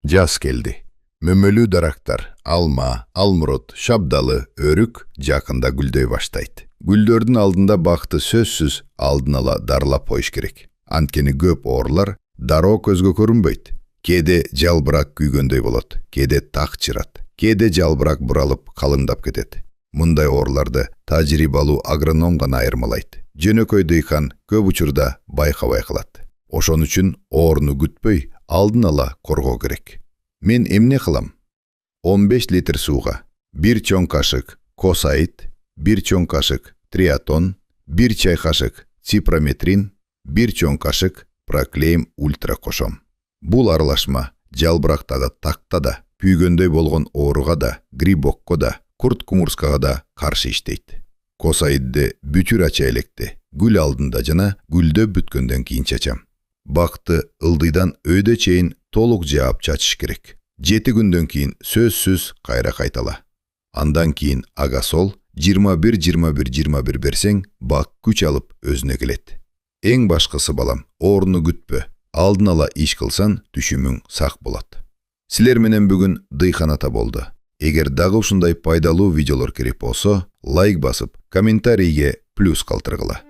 Жаз келди. Мөмөлүү дарактар, алма, алмурут, шабдалы, өрүк жакында гүлдөй баштайт. Гүлдөрдүн алдында бакты сөзсүз алдын ала дарылап коюш керек. Анткени көп оорлар дароо көзгө көрүнбөйт. Кээде жалбырак күйгөндөй болот, кээде так чырат, кээде жалбырак буралып калыңдап кетет. Мындай оорларды тажрыйбалуу агроном гана айырмалайт. Жөнөкөй дыйкан көп учурда байкабай калат. Ошон үчүн оорну күтпөй алдын ала коргоо керек. Мен эмне кылам? 15 литр сууга 1 чоң кашык косаид, 1 чоң кашык триатон, 1 чай кашык ципрометрин, 1 чоң кашык проклейм ультра кошом. Бул аралашма жалбыракта да, такта да, күйгөндөй болгон ооруга да, грибокко да, курт кумурскага да каршы иштейт. Косаидди бүтүр ача электе, гүл алдында жана гүлдөп бүткөндөн кийин чачам. Бакты ылдыйдан өйдө чейин толук жаап чачыш керек. 7 күндөн кийин сөзсүз кайра кайтала. Андан кийин агасол 21-21-21 берсең, бак күч алып өзүнө келет. Эң башкысы балам, оорну күтпө. Алдын ала иш кылсаң, түшүмүң сак болот. Силер менен бүгүн дыйкан ата болду. Эгер дагы ушундай пайдалуу видеолор керек болсо, лайк басып, комментарийге плюс калтыргыла.